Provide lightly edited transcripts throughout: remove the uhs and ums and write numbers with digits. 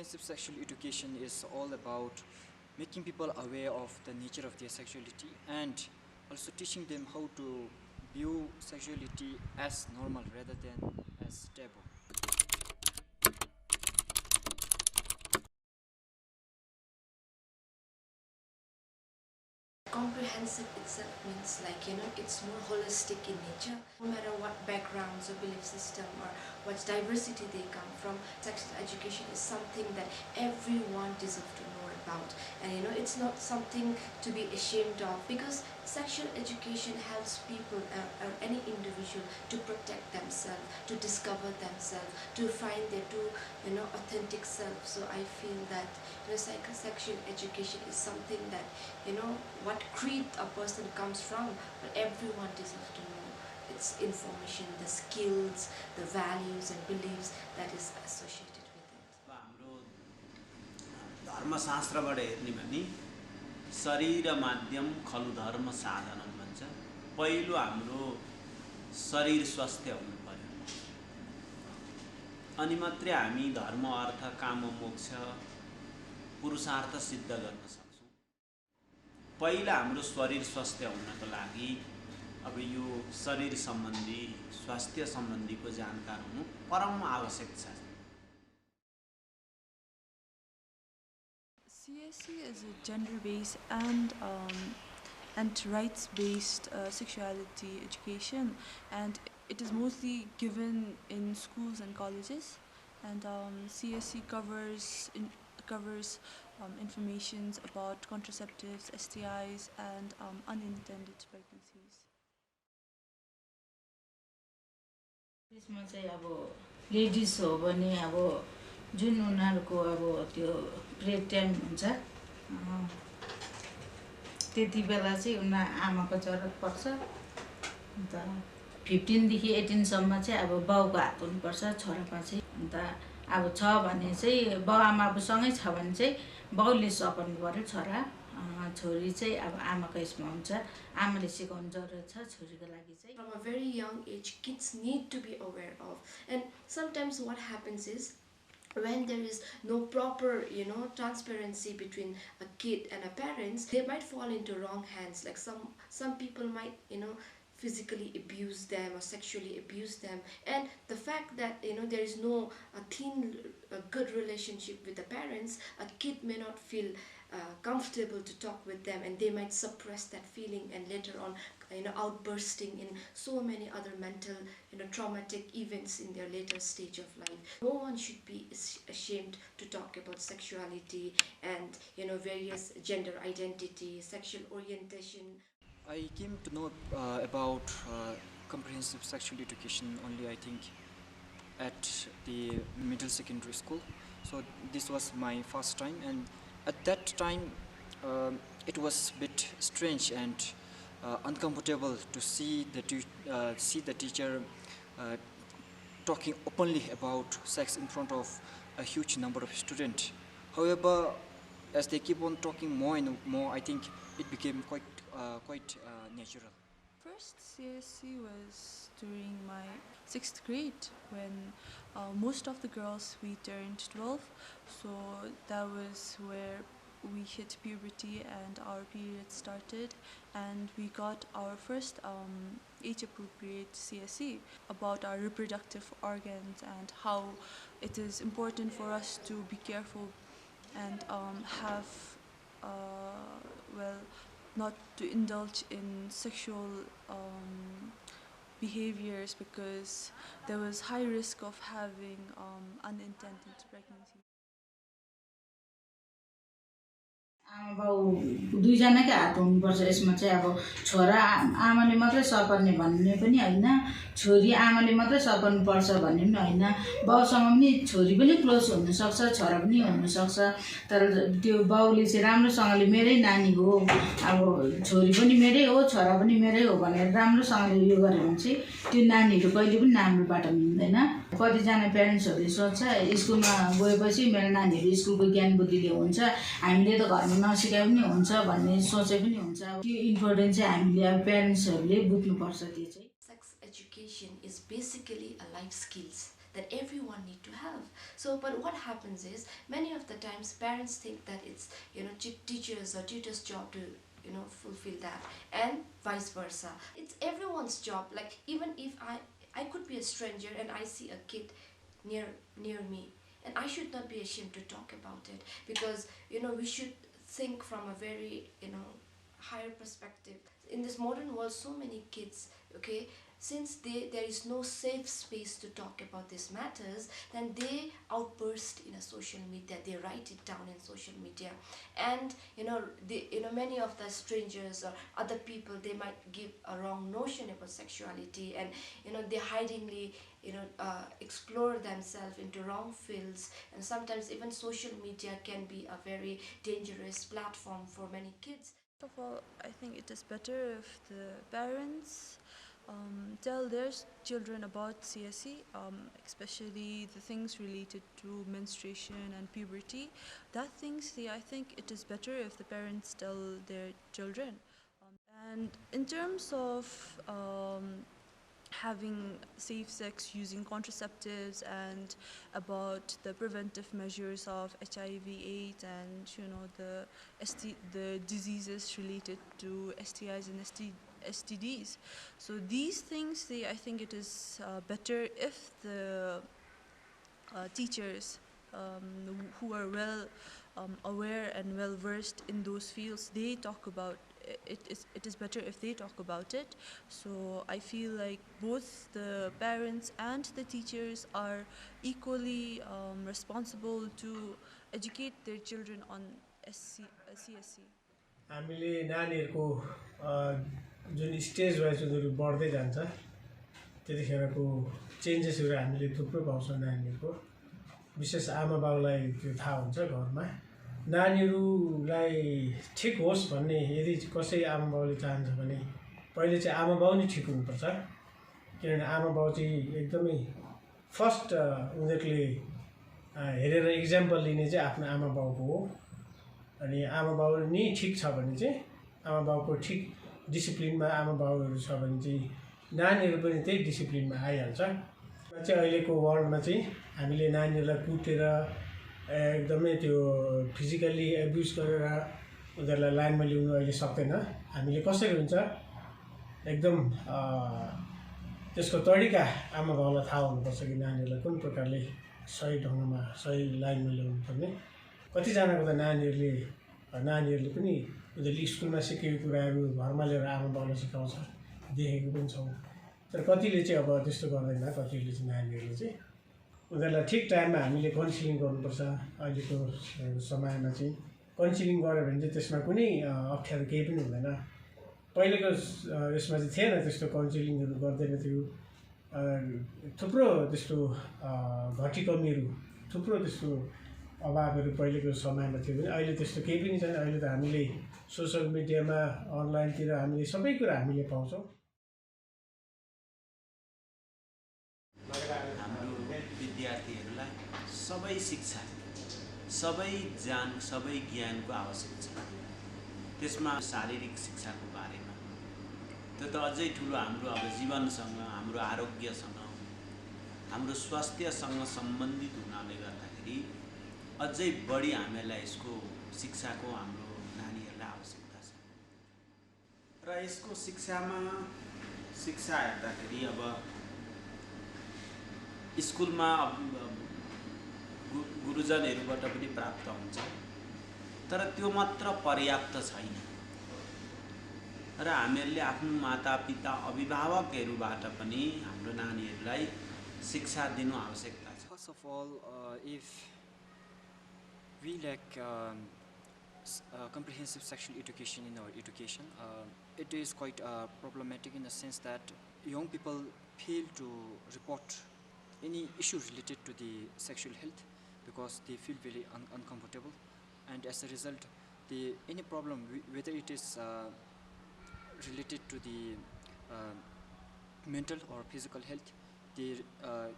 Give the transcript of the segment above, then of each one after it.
comprehensive sexual education is all about making people aware of the nature of their sexuality and also teaching them how to view sexuality as normal rather than as taboo. Comprehensive itself means it's more holistic in nature. No matter what backgrounds or belief system or what diversity they come from, sexual education is something that everyone deserves to know about. And it's not something to be ashamed of, because sexual education helps people or any individual to protect themselves, to discover themselves, to find their true authentic self. So I feel that sexual education is something that what creed a person comes from, but everyone deserves to know its information, the skills, the values and beliefs that is associated with it. हाम्रो धर्मशास्त्रबाट हेर्ने भने शरीर माध्यम खलु धर्म साधनम भन्छ। पहिलो हाम्रो शरीर स्वस्थ हुनु पर्यो, अनि मात्रै हामी धर्म अर्थ काम मोक्ष पुरुषार्थ सिद्ध गर्न सक्छौं। पहिला हाम्रो शरीर स्वस्थ हुनको लागि अब यो शरीर सम्बन्धी स्वास्थ्य सम्बन्धीको जानकार हुनु परम आवश्यक छ। CSE is a gender-based and rights-based sexuality education, and it is mostly given in schools and colleges. And CSE covers informations about contraceptives, STIs, and unintended pregnancies. त्यसमा चाहिँ अब लेडिज हो भने अब जुन उनीहरूको अब त्यो पिरियड टाइम हुन्छ त्यति बेला चाहिँ उनीहरू आमाको जरुरत पर्छ। अन्त 15 देखि 18 सम्म चाहिँ अब बाउको हात हुनुपर्छ छोरामा चाहिँ। अन्त अब छ भने चाहिँ बाउ आमा अब सँगै छ भने चाहिँ बाउले सघाउनु पर्यो छोरा, छोरी चाहिँ अब आमाको यसमा हुन्छ, आमाले सिकाउनु जरुरत छ छोरीको लागि चाहिँ। From a very young age, kids need to be aware of. And sometimes what happens is, when there is no proper transparency between a kid and a parents, they might fall into wrong hands. Like some people might physically abuse them or sexually abuse them, and the fact that there is no a good relationship with the parents, a kid may not feel comfortable to talk with them, and they might suppress that feeling, and later on outbursting in so many other mental traumatic events in their later stage of life. No one should be ashamed to talk about sexuality and various gender identity, sexual orientation. I came to know about comprehensive sexual education only, I think, at the middle secondary school. So this was my first time, and at that time it was a bit strange and uncomfortable to see the teacher talking openly about sex in front of a huge number of students. However, as they keep on talking more and more, I think it became quite natural. First CSC was during my 6th grade, when most of the girls we turned 12, so that was where we hit puberty and our period started, and we got our first age-appropriate CSE about our reproductive organs and how it is important for us to be careful and have not to indulge in sexual behaviors, because there was high risk of having unintended pregnancy. आमा बाउ दुईजनाकै हात हुनुपर्छ यसमा चाहिँ। अब छोरा आमाले मात्रै सपर्ने भन्ने पनि हैन, छोरी आमाले मात्रै सपर्नु पर्छ भन्ने पनि हैन। बाउसँग पनि छोरी पनि क्लोज हुन सक्छ, छोरा पनि हुन सक्छ, तर त्यो बाउले चाहिँ राम्रोसँगले मेरै नानी हो, अब छोरी पनि मेरै हो, छोरा पनि मेरै हो भनेर राम्रोसँगले यो गर्यो भने चाहिँ त्यो नानीहरु कहिले पनि राम्रो बाटो हिँड्दैन। कतिजना प्यारेन्ट्सहरुले सोच्छ स्कुलमा गएपछि मेरो नानीहरु स्कुलको ज्ञान बुद्धिले हुन्छ, हामीले त घरमा नसिकाए पनि हुन्छ भन्ने सोचे पनि हुन्छ। त्यो इम्पोर्टेन्ट चाहिँ हामीले अब प्यारेन्ट्सहरुले बुझ्नुपर्छ। त्यो चाहिँ sex education is basically a life skills that everyone need to have. So but what happens is many of the times parents think that it's teachers or tutors job to fulfill that, and vice versa. It's everyone's job. Like even if I could be a stranger and I see a kid near me, and I should not be ashamed to talk about it, because we should think from a very higher perspective. In this modern world, so many kids, okay, since there is no safe space to talk about these matters, then they outburst in a social media, they write it down in social media. And many of the strangers or other people, they might give a wrong notion about sexuality, and they hidingly explore themselves into wrong fields. And sometimes even social media can be a very dangerous platform for many kids. First of all, I think it is better if the parents tell their children about CSE, especially the things related to menstruation and puberty. That things, I think it is better if the parents tell their children. And in terms of having safe sex using contraceptives, and about the preventive measures of HIV/AIDS, and the diseases related to STIs and STDs. So these things, I think it is better if the teachers who are well aware and well versed in those fields, they talk about it. It is better if they talk about it. So I feel like both the parents and the teachers are equally responsible to educate their children on CSE. हामीले नानीहरूको जुन stage wise उनीहरू बढ्दै जान्छ त्यतिखेरको चेन्जेसहरू हामीले थुप्रो पाउँछौँ नानीहरूको। विशेष आमा बाउलाई त्यो थाहा हुन्छ घरमा नानीहरूलाई ठिक होस् भन्ने यदि कसै आमा बाउले चाहन्छ भने पहिले चाहिँ आमा बाउ नै ठिक हुनुपर्छ। किनभने आमा बाउ चाहिँ एकदमै फर्स्ट उनीहरूले हेरेर इक्जाम्पल लिने चाहिँ आफ्नो आमा बाउको हो। अनि आमा बाउ नि ठिक छ भने चाहिँ आमा बाउको ठिक डिसिप्लिनमा आमा बाउहरू छ भने चाहिँ नानीहरू पनि त्यही डिसिप्लिनमा आइहाल्छ। चाहिँ अहिलेको वर्ल्डमा चाहिँ हामीले नानीहरूलाई कुटेर एकदमै त्यो फिजिकल्ली एब्युज गरेर उनीहरूलाई लाइनमा ल्याउनु अहिले सक्दैन। हामीले कसरी हुन्छ एकदम त्यसको तरिका आमा बाउलाई थाहा हुनुपर्छ कि नानीहरूलाई कुन प्रकारले सही ढङ्गमा सही लाइनमा ल्याउनु पर्ने। कतिजनाको त नानीहरूले पनि उनीहरूले स्कुलमा सिकेको कुराहरू घरमा लिएर आमा बाउलाई सिकाउँछ, देखेको पनि छौँ। तर कतिले चाहिँ अब त्यस्तो गर्दैन। कतिले चाहिँ नानीहरूले चाहिँ उनीहरूलाई ठिक टाइममा हामीले काउन्सिलिङ गर्नुपर्छ। अहिलेको समयमा चाहिँ काउन्सिलिङ गऱ्यो भने चाहिँ त्यसमा कुनै अप्ठ्यारो केही पनि हुँदैन। पहिलेको यसमा चाहिँ थिएन त्यस्तो काउन्सिलिङहरू गर्दैन थियो। थुप्रो त्यस्तो घटी कमीहरू थुप्रो त्यस्तो अभावहरू पहिलेको समयमा थियो भने अहिले त्यस्तो केही पनि छैन। अहिले त हामीले सोसियल मिडियामा अनलाइनतिर हामीले सबै कुरा हामीले पाउँछौँ। हाम्रो विद्यार्थीहरूलाई सबै शिक्षा, सबै ज्ञान, सबै ज्ञानको आवश्यक छ। त्यसमा शारीरिक शिक्षाको बारेमा त्यो त अझै ठुलो हाम्रो अब जीवनसँग, हाम्रो आरोग्यसँग, हाम्रो स्वास्थ्यसँग सम्बन्धित हुनाले गर्दाखेरि अझै बढी हामीलाई यसको शिक्षाको हाम्रो नानीहरूलाई आवश्यकता छ। र यसको शिक्षा हेर्दाखेरि अब स्कुलमा गुरुजनहरूबाट पनि प्राप्त हुन्छ, तर त्यो मात्र पर्याप्त छैन। र हामीहरूले आफ्नो मातापिता अभिभावकहरूबाट पनि हाम्रो नानीहरूलाई शिक्षा दिनु आवश्यकता छ। First of all, if we lack comprehensive sexual education in our education, it is quite problematic in the sense that young people fail to report any issue related to the sexual health because they feel very uncomfortable, and as a result, any problem, whether it is related to the mental or physical health, they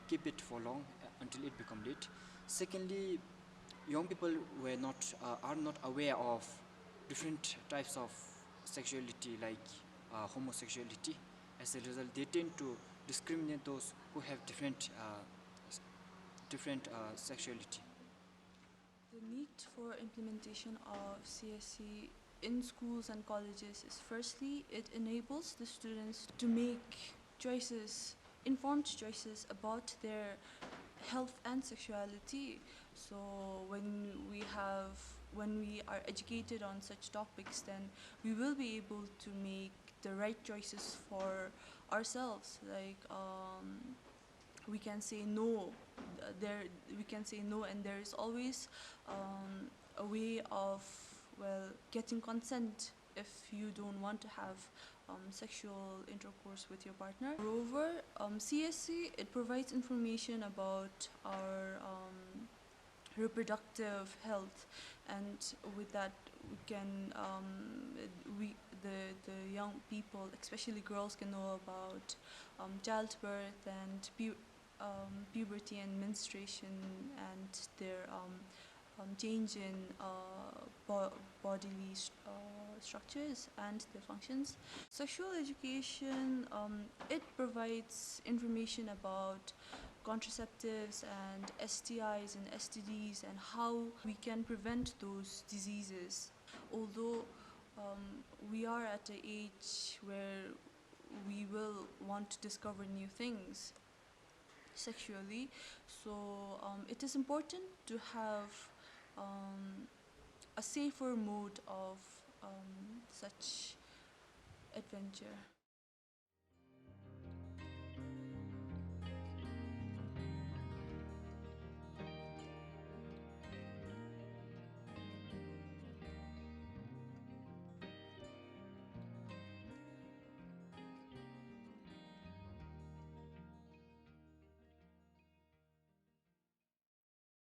keep it for long until it becomes late. Secondly, young people are not aware of different types of sexuality like homosexuality. As a result, they tend to discriminate those who have different different sexuality. The need for implementation of CSE in schools and colleges is, firstly, it enables the students to make choices, informed choices about their health and sexuality. So when we are educated on such topics, then we will be able to make the right choices for ourselves. Like we can say no. We can say no, and there is always a way of, well, getting consent if you don't want to have sexual intercourse with your partner. Moreover, CSC, it provides information about our reproductive health, and with that we can the young people, especially girls, can know about childbirth and puberty and menstruation and their change in bodily structures and their functions. Sexual education, it provides information about contraceptives and STIs and STDs and how we can prevent those diseases. Although we are at an age where we will want to discover new things sexually, so it is important to have a safer mode of such adventure.